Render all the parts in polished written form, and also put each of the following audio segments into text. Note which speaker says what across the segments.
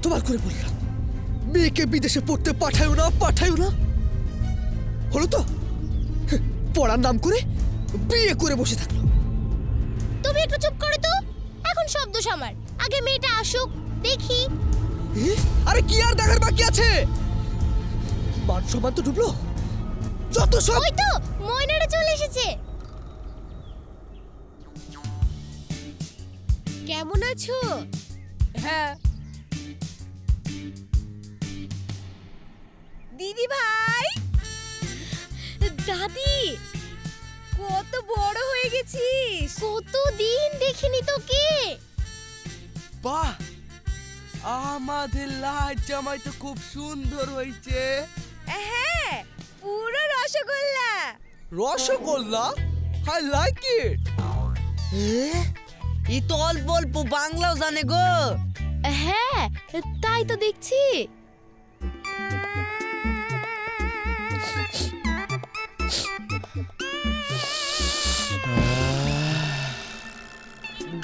Speaker 1: কতবার করে বললাম মেয়েকে বিদেশে পড়তে পাঠায়ও না। হলো তো, পড়ার নাম করে বিয়ে করে বসে থাকলো।
Speaker 2: তুমি একটু চুপ করো তো। এখন সব দোষ আমার। আগে মেয়েটা আসুক, দেখি।
Speaker 1: আরে কি আর দেখার বাকি আছে? মান সম্মান তো ডুবলো। যত সব
Speaker 2: ওই তো ময়নারা চলে এসেছে। কেমন আছো?
Speaker 3: হ্যাঁ দিদি ভাই,
Speaker 2: দাদি,
Speaker 3: কত বড় হয়ে গেছিস।
Speaker 2: কতদিন দেখিনি তোকে।
Speaker 4: বাহ, আমাদের লাল জামাই তো খুব সুন্দর হয়েছে।
Speaker 3: হ্যাঁ, পুরো rasgulla.
Speaker 1: Rasgulla, I like it.
Speaker 4: ই তো অল্প অল্প বাংলাও জানে গো।
Speaker 2: হ্যাঁ, তাই তো দেখছি।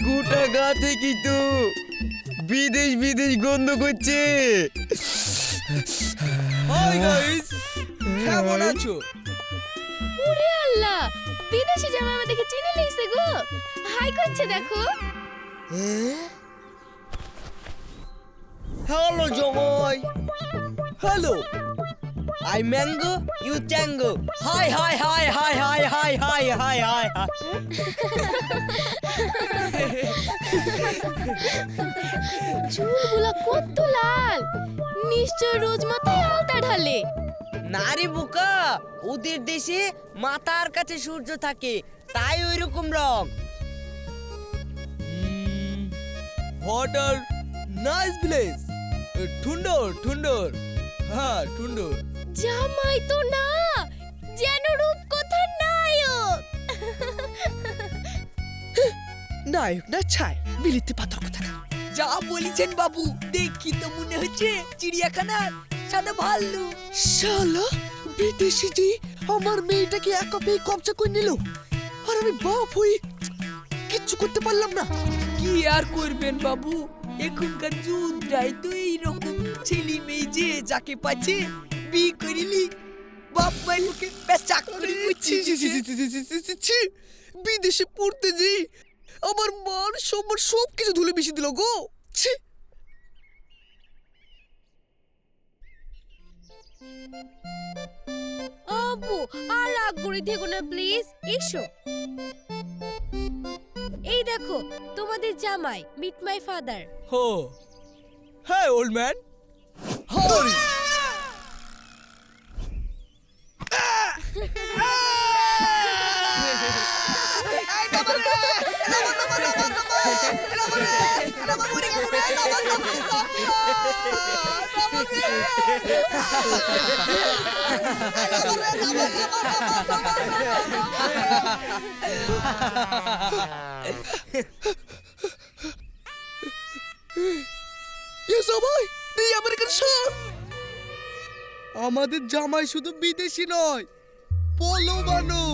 Speaker 4: গোটা গা থেকে তো বিদেশ গন্ধ করছে।
Speaker 1: হাই গাইস, কেমন আছো?
Speaker 2: ওরে আল্লাহ, বিদেশি জামা আমাদের দেখে চিনে লইছে গো। হাই করছে দেখো।
Speaker 4: হ্যালো জামাই।
Speaker 1: Hello.
Speaker 4: I mango, you tango. Hi hi hi hi hi hi hi hi hi hi.
Speaker 2: চুলগুলা কত লাল, নিশ্চয় রোজ মাথায় আলতা ঢালে।
Speaker 4: নারী বোকা, ওদের দেশে মাথার কাছে সূর্য থাকে, তাই ওই রকম রং।
Speaker 1: What are nice village. ঠুন্ডর। হ্যাঁ, ঠুন্ডর।
Speaker 2: জামাই তো না, যেন রূপকথার নায়ক।
Speaker 1: নায়ক না ছাই, বিলিতি পাথর কথা।
Speaker 4: যা বলেছেন বাবু, দেখি তো মনে হচ্ছে চিড়িয়াখানার সাদা ভাল্লু।
Speaker 1: শালা বিদেশি জি আমার মেয়েটাকে একা পেয়ে কবজা করে নিল, আর আমি বাপ হই কিচ্ছু করতে পারলাম না।
Speaker 4: কি আর করবেন বাবু, এখনকার যুগটাই তো এইরকম। ছেলে মেয়ে যে যাকে পাচ্ছে বিয়ে করিলি, বাপ মায়ের মুখে বেশ চাকরি
Speaker 1: ছি, ছি, ছি, ছি, ছি, ছি, ছি, ছি, ছি। বিদেশে পড়তে যে আমার মান সম্মান সব কিছু ধুলে মিশিয়ে দিল গো। ছি।
Speaker 3: আব্বু, আর রাগ করে থেকো না প্লিজ, এসো। এই দেখো তোমাদের জামাই, মিট মাই ফাদার।
Speaker 1: হো, হ্যাঁ ওল্ড ম্যান। হরি। আমাদের জামাই শুধু বিদেশি নয়, পলবানু।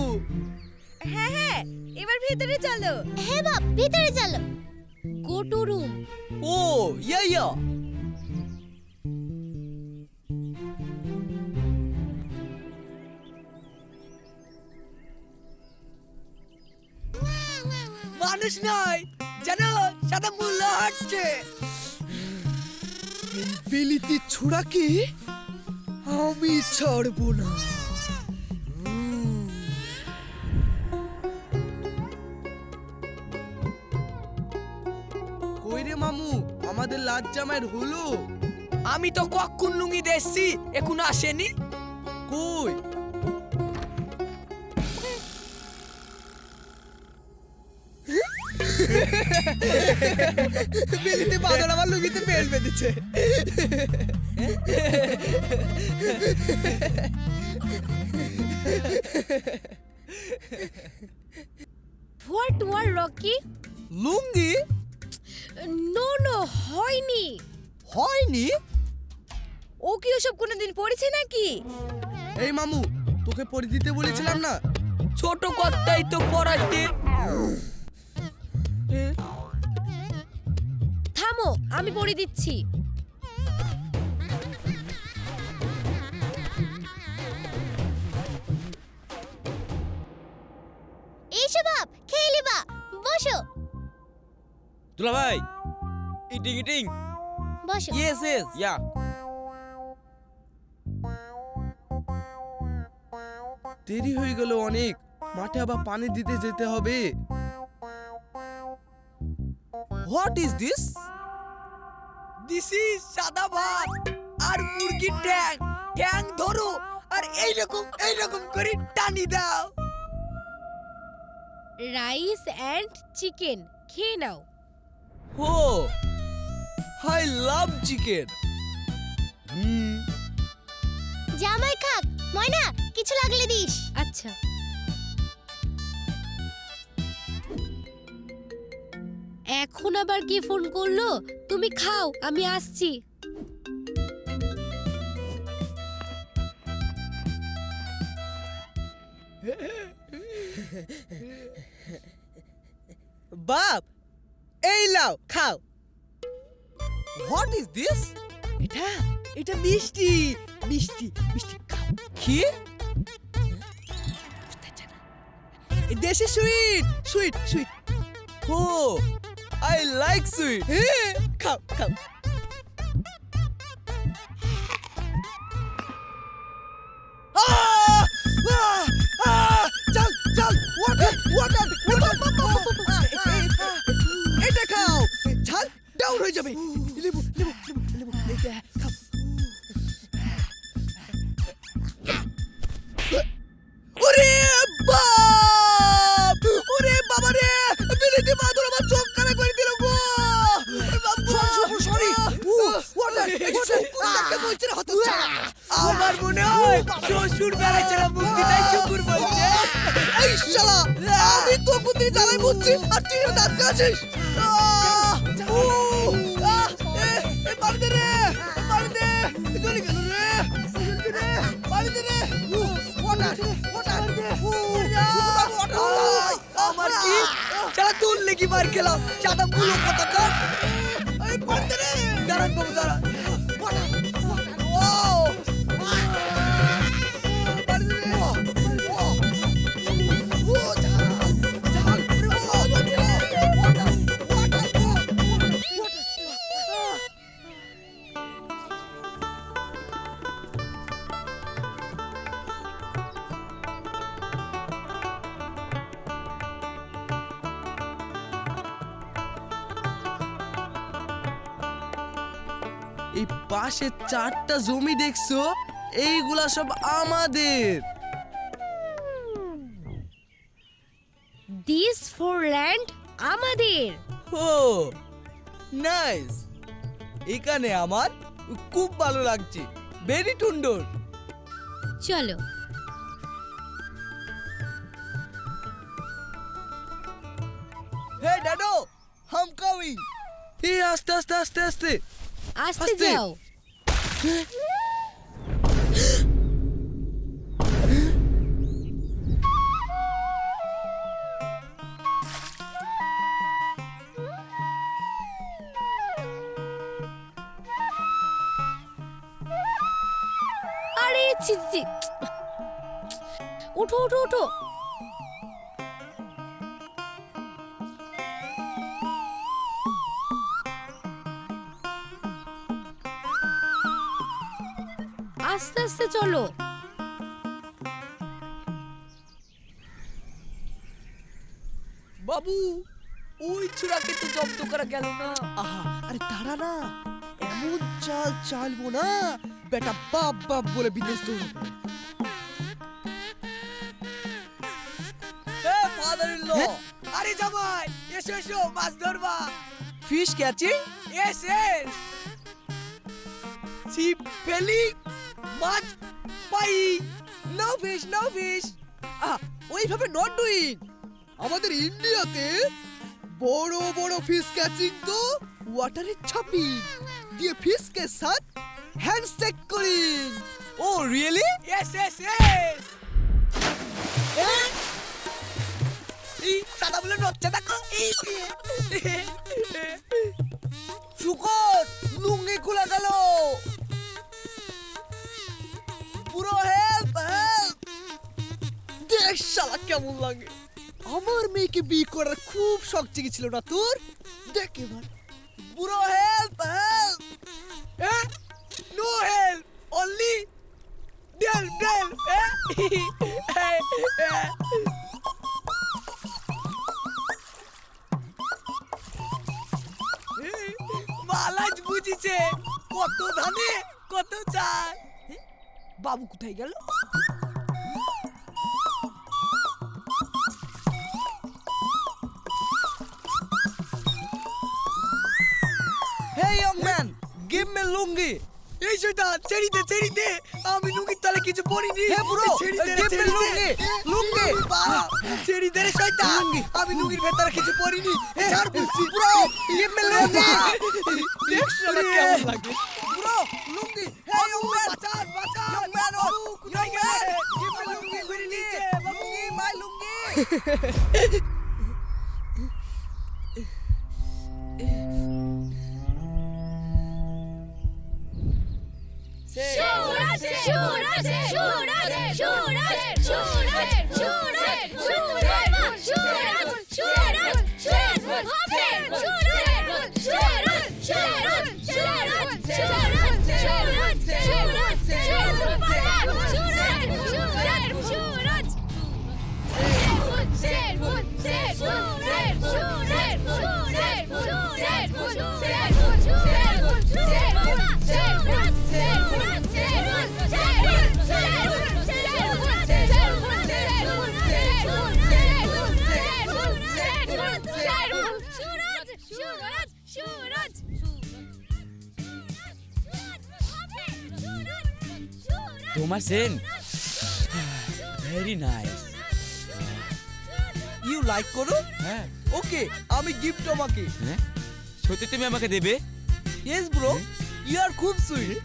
Speaker 3: হ্যাঁ হ্যাঁ, এবার ভেতরে চলো।
Speaker 2: হ্যাঁ বাপ, ভিতরে চলো।
Speaker 3: Go to room.
Speaker 1: Oh yeah.
Speaker 4: মানুষ নয় জানো, সাদা মুল্লা হাঁটছে।
Speaker 1: বিলিতি ছুড়াকে আমি ছাড়বো না।
Speaker 4: কই রে মামু, আমাদের লাজ জামাইয়ের হলো? আমি তো কখন লুঙ্গি দেখছি, এখন আসেনি।
Speaker 1: কই? বিলিতি বাদল আমার লুঙ্গিতে বেল্ট বেঁধেছে।
Speaker 3: What were Rocky?
Speaker 1: Lungi
Speaker 3: no no, হয়নি।
Speaker 1: হয়নি?
Speaker 3: ও কি ওসব কোনোদিন পড়েছে নাকি?
Speaker 1: এই মামু, তোকে পরি দিতে বলেছিলাম না?
Speaker 4: ছোট কর্তাই তো পড়াইতে।
Speaker 3: থামো, আমি পড়ে দিচ্ছি।
Speaker 2: এসো বাপ খেয়ে লিবা বসো
Speaker 5: দুলা ভাই ইটিং ইটিং
Speaker 2: বসো
Speaker 5: ইয়েস ইয়েস ইয়া
Speaker 6: দেরি হয়ে গেল অনেক, মাঠে আবার পানি দিতে যেতে হবে।
Speaker 5: What is this?
Speaker 4: This is সাদা ভাত আর মুরগির ট্যাং। ট্যাং ধরো আর এইরকম করে টানি দাও।
Speaker 3: রাইস এন্ড চিকেন খেয়ে নাও।
Speaker 5: ও আই লাভ চিকেন।
Speaker 2: জামাই খাক ময়না কিছু লাগলে দিস
Speaker 3: আচ্ছা এখন আবার কি ফোন করলো? তুমি খাও আমি আসছি।
Speaker 1: বাপ এই লাও খাও।
Speaker 5: What is this?
Speaker 1: এটা এটা মিষ্টি মিষ্টি মিষ্টি খাও।
Speaker 5: কি?
Speaker 1: দেশি sweet sweet sweet.
Speaker 5: Oh I like sweet.
Speaker 1: হ্যাঁ খাও খাও। চল চল ওয়াটার ওয়াটার এটা খাও, ঝাল ডাউন হয়ে যাবে। লেবু লেবু লেবু লেবু এটা খাও। ওরে বাপ, ওরে বাবা রে, বিলিতি মাদুর আমার চোখ কানা করে দিল গো। সরি ওয়াটার ওয়াটার বলছে হতো।
Speaker 4: আমার মনে হয় শ্বশুর বেড়াচ্ছে না, মুক্তি তাই শুকুর বলছে।
Speaker 1: এই শালা আমি তো কুতি জ্বালাই বুঝছি আর তুই দাঁত কাছিস। পানি দে রে, পানি দে, জ্বলে গেল রে, পানি দে রে। ওয়াটার ওয়াটার
Speaker 4: আমার কি চালা তুল লেগে মার খেলাম। চাঁদা পুরো কত কর।
Speaker 1: এই পানি দে রে।
Speaker 4: দাঁড়ান বাবু দাঁড়ান।
Speaker 1: ওয়াটার ওয়াটার ও পানি দে রে। ও ঝাল ঝাল ও জ্বলছে রে। Water water water.
Speaker 6: এই পাশে 4টা জমি দেখছো, এইগুলা সব আমাদের।
Speaker 3: দিস ফর ল্যান্ড আমাদের।
Speaker 5: ও নাইস। এখানে আমার খুব ভালো লাগছে, ভেরি সুন্দর।
Speaker 3: চলো
Speaker 5: হে ড্যাডো হাম কামিং।
Speaker 6: এই আস্তে আস্তে আস্তে আস্তে।
Speaker 3: আসতে
Speaker 6: আস্তে।
Speaker 3: যাও। আরে ছি ছি। ওঠো ওঠো ওঠো। আস্তে আস্তে চলো।
Speaker 4: বাবু ওই চূড়াকে তো জব্দ করা গেল না।
Speaker 1: আহা আরে দাঁড়া না, এমন চাল চালবো না বেটা বাপ বাপ বলে বিদেশ দৌড়াবে।
Speaker 5: হে ফাদার ইন ল,
Speaker 4: আরে জামাই এসো এসো মাছ ধরবা।
Speaker 5: Fish catching.
Speaker 4: এস এস ছিপ ফেলি মাছ পাই।
Speaker 1: No fish no fish. ওইভাবে নট ডুইং। আমাদের ইন্ডিয়াতে বড় বড় ফিশ ক্যাচিং তো ওয়াটারে ছাপি দিয়ে ফিশ কে সাথ হ্যান্ডশেক করি।
Speaker 5: ও রিয়েলি?
Speaker 4: এস এস এস এই সাদা বলে নচ্ছে দেখো। এই
Speaker 5: শুকর লুঙ্গি খুলে গেল। পুরো হেল্প হেল্প।
Speaker 1: দেখ শালা কেমন লাগে। আমার মেয়েকে বিয়ে করার খুব শখ জেগেছিল না তোর? দেখ এবার।
Speaker 5: Bro, help! No help! Only help! মালাজ বুঝিছে কত ধানে কত চাল। বাবু কোথায় গেল?
Speaker 6: Hey young man, give me lungi.
Speaker 5: এই শয়তান ছেড়ি দে আমি লুঙ্গির তলে কিছু পরিনি।
Speaker 6: Hey bro,
Speaker 5: ছেড়ি দে
Speaker 6: give me lungi. Lungi.
Speaker 5: ছেড়ি দে রে শয়তান আমি লুঙ্গির ভেতরে কিছু পরিনি। ছাড় বলছি
Speaker 6: Bro, give me lungi.
Speaker 1: দেখ শালা কেমন লাগে।
Speaker 6: Bro, lungi. Hey young man.
Speaker 5: বাঁচান
Speaker 6: Young man, oh,
Speaker 5: কোথায়
Speaker 6: young man.
Speaker 5: গেলে?
Speaker 6: Give me
Speaker 5: আমার লুঙ্গি
Speaker 6: lungi.
Speaker 5: ফিরে নিচ্ছে, বাবু।
Speaker 6: Lungi, my lungi.
Speaker 2: Suraj Suraj Suraj Suraj Suraj Suraj Suraj Suraj Suraj Suraj হবে সুরজ সুরজ সুরজ সুরজ সুরজ সুরজ সুরজ সুরজ বাবা সুরজ সুরজ সুরজ সুরজ সুরজ সুরজ
Speaker 7: তোমার সেন ভেরি নাইস।
Speaker 5: ইউ লাইক করো?
Speaker 7: হ্যাঁ
Speaker 5: ওকে আমি গিফট আমাকে।
Speaker 7: হ্যাঁ সত্যি তুমি আমাকে দেবে?
Speaker 5: ইয়েস ব্রো ইউ আর খুব সুইট।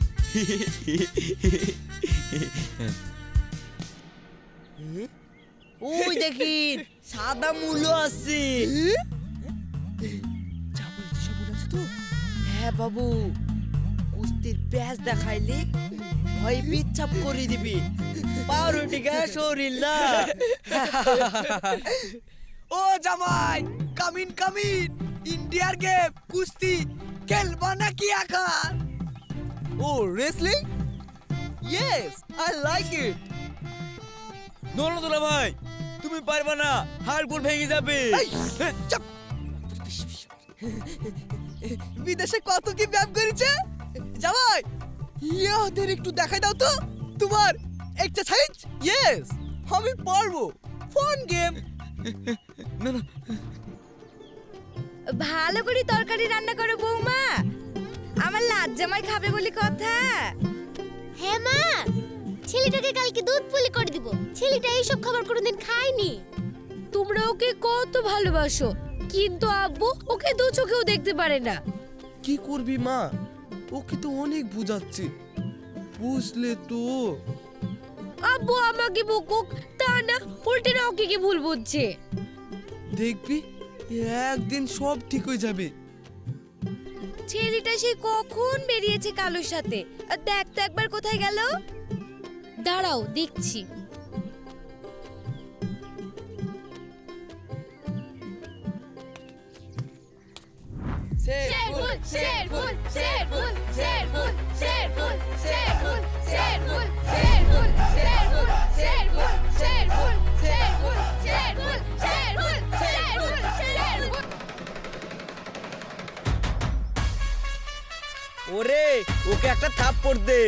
Speaker 5: ওই দেখিন সাদা মূল্য আছে। যা বলছি সব মনে আছে তো? হ্যাঁ বাবু কুস্তির প্যাচ দেখাইলে ভয় বিচ্ছাপ করে দিবি। পাউরুটি গায়ে শরীর না। ও জামাই কামিন ইন্ডিয়ার গেম কুস্তি খেলবা নাকি এখন? ও wrestling? Yes I like it.
Speaker 7: নরদোলা ভাই তুমি পারবা না, হাড়গোড় ভেঙে যাবে।
Speaker 1: চুপ। বিদেশে কত কি ব্যায়াম করেছে জামাই, ইয়াদের একটু দেখাই দাও তো তোমার এক্সারসাইজ।
Speaker 5: ইয়েস আমি পারবো, ফান গেম।
Speaker 7: না না
Speaker 3: ভালো করে তরকারি রান্না করো বৌমা, আমার লাজ জামাই খাবে বলে কথা।
Speaker 2: হ্যাঁ মা, ছেলেটাকে কালকে দুধ পুলি করে দিব। ছেলেটা এইসব খাবার কোনোদিন খায়নি।
Speaker 3: তোমরা ওকে কত ভালোবাসো, কিন্তু আব্বু ওকে দু চোখেও দেখতে পারে না।
Speaker 6: কি করবি মা, ওকে তো অনেক বুঝাচ্ছি, বুঝলে তো।
Speaker 3: আব্বু আমাকে বকুক তা না, উল্টে না ওকে কি ভুল বুঝছে।
Speaker 6: দেখবি একদিন সব ঠিক হয়ে যাবে।
Speaker 3: ছেলেটা সেই কখন বেরিয়েছে কালোর সাথে, আর দেখ তো একবার কোথায় গেল। দাঁড়াও দেখছি।
Speaker 5: ওরে ওকে একটা থাপ্পড় দে।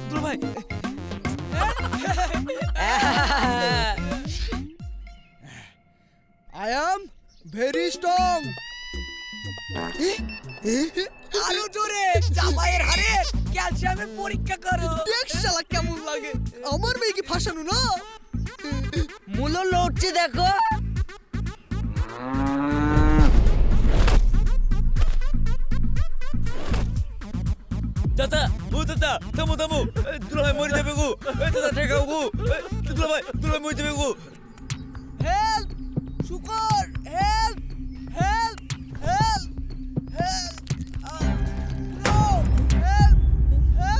Speaker 7: দুলা ভাই
Speaker 1: আই অ্যাম ভেরি স্ট্রং।
Speaker 5: আরো জোরে জামাইয়ের হারে ক্যালসিয়ামের পরীক্ষা করো।
Speaker 1: দেখ শালা কেমন লাগে, আমার মেয়েকে ফাঁসানো না।
Speaker 5: মূল্য লড়ছে দেখো।
Speaker 7: দাদা থামো থামো দুলাভাই মরে যাবে গো দাদা ঠেকাও গো দুলাভাই মরে যাবে গো
Speaker 1: হেল্প শুকর হেল্প হেল্প হেল্প হেল্প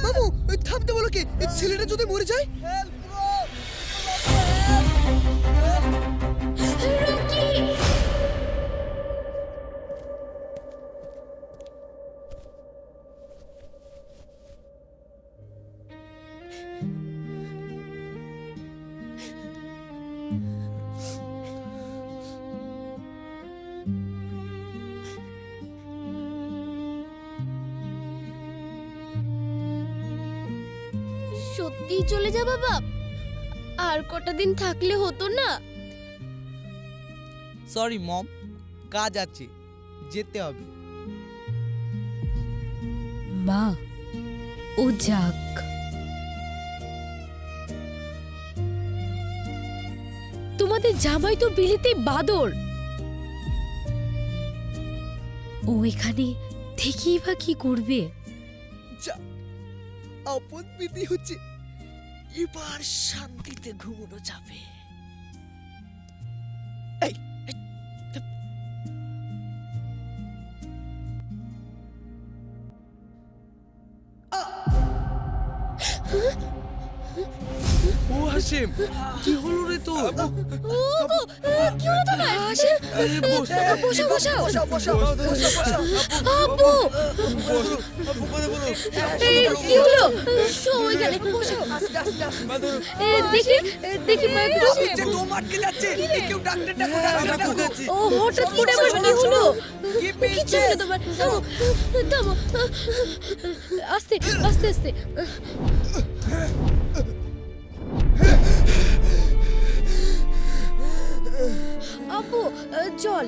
Speaker 1: বাবু থামতে বলো কি ছেলেটা যদি মরে যায়
Speaker 2: সত্যি চলে যা বাবা, আর কটা দিন থাকলে হতো না?
Speaker 5: সরি মম, কাজ আছে, যেতে হবে।
Speaker 3: মা ও যাক। তোমাদের জামাই তো বিলিতে বাদর, ও এখানে থেকেই বা কি করবে?
Speaker 1: আপন বিধি হচ্ছে, এবার শান্তিতে ঘুমানো যাবে।
Speaker 6: ও হাসিম, কি হলো রে তোর?
Speaker 3: কি হলো তোমার? হাসিম, বসো বসো। আব্বু, এই কি হলো? সবাই গেলে বসো। দেখি মা
Speaker 1: দম আটকে যাচ্ছে, কেউ ডাক্তার ডাকো।
Speaker 3: ও হঠাৎ করে আবার কি হলো? কিছু হলো তোমার? থামো থামো, আস্তে আস্তে আস্তে। আব্বু জল।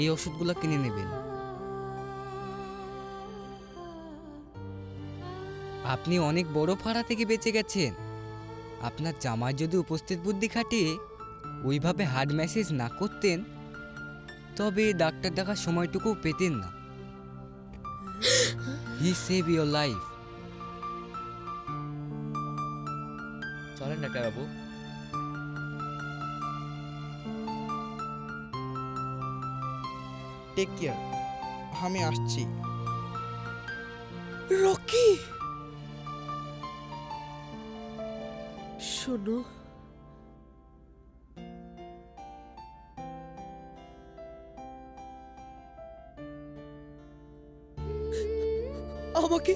Speaker 5: এই ওষুধগুলো কিনে নেবেন। আপনি অনেক বড় ফাড়া থেকে বেঁচে গেছেন। আপনার জামাই যদি উপস্থিত বুদ্ধি খাটিয়ে ওইভাবে হার্ড ম্যাসেজ না করতেন, তবে ডাক্তার দেখার সময়টুকু পেতেন না। হি সেভ ইয়োর লাইফ। চলেন ডাক্তারবাবু।
Speaker 8: টেক কেয়ার, আমি আসছি।
Speaker 1: রকি শোনো, আমাকে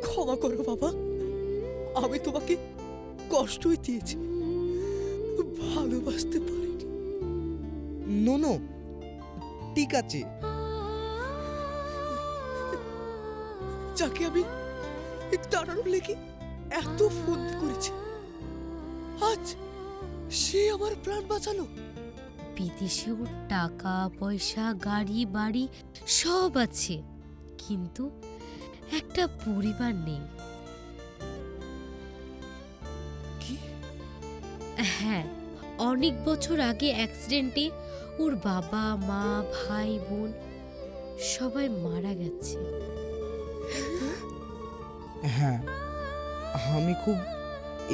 Speaker 1: ক্ষমা করো বাবা, আমি তোমাকে কষ্টই দিয়েছি, ভালোবাসতে পারিনি।
Speaker 8: নো, ঠিক আছে।
Speaker 1: যাকে আমি দাঁড়ানোর লেগে এত ফোন করেছি, আজ সে আমার প্রাণ বাঁচালো।
Speaker 3: বিদেশে ওর টাকা পয়সা গাড়ি বাড়ি সব আছে, কিন্তু একটা পরিবার নেই।
Speaker 1: কি?
Speaker 3: হ্যাঁ, অনেক বছর আগে অ্যাক্সিডেন্টে ওর বাবা মা ভাই বোন সবাই মারা গেছে।
Speaker 8: হ্যাঁ, আমি খুব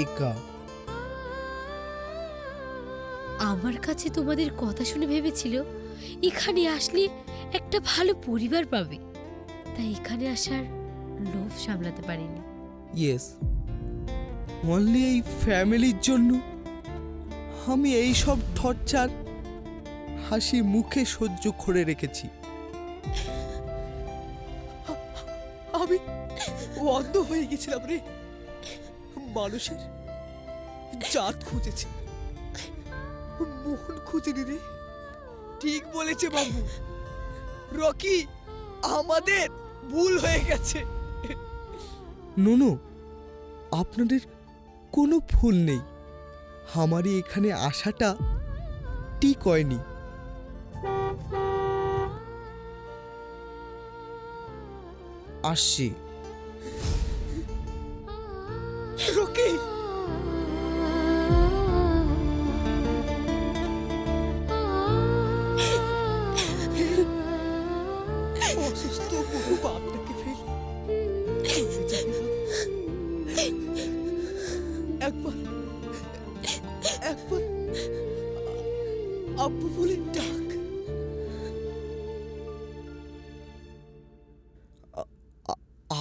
Speaker 8: একা।
Speaker 3: আমার কাছে তোমাদের কথা শুনে ভেবেছিল এখানে আসলে একটা ভালো পরিবার পাবে, তাই এখানে আসার লোভ সামলাতে পারিনি।
Speaker 8: ইয়েস, অনলি এই ফ্যামিলির জন্য আমি এই সব টর্চার হাসি মুখে সহ্য করে রেখেছি।
Speaker 1: আমি অন্ধ হয়ে গেছিলাম রে, মানুষের জাত খুঁজেছি, মন খুঁজিনি রে। ঠিক বলেছে বাবু, রকি, আমাদের ভুল হয়ে গেছে।
Speaker 8: নো আপনাদের কোনো ভুল নেই, আমারই এখানে আসাটা ঠিক হয়নি। আসছি।
Speaker 1: রকি অসুস্থ বুড়ো বাপটাকে ফেলে চলে যাবে না। একবার একবার আব্বু বলে ডাক।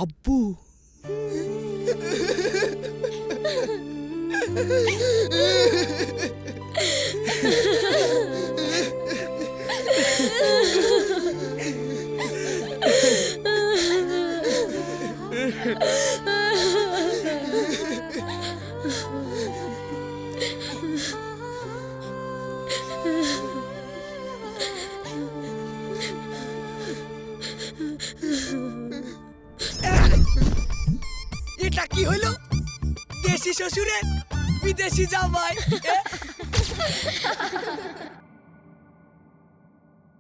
Speaker 8: আব্বু,
Speaker 4: এটা কি হলো? দেশি শ্বশুরে বিদেশি জামাই।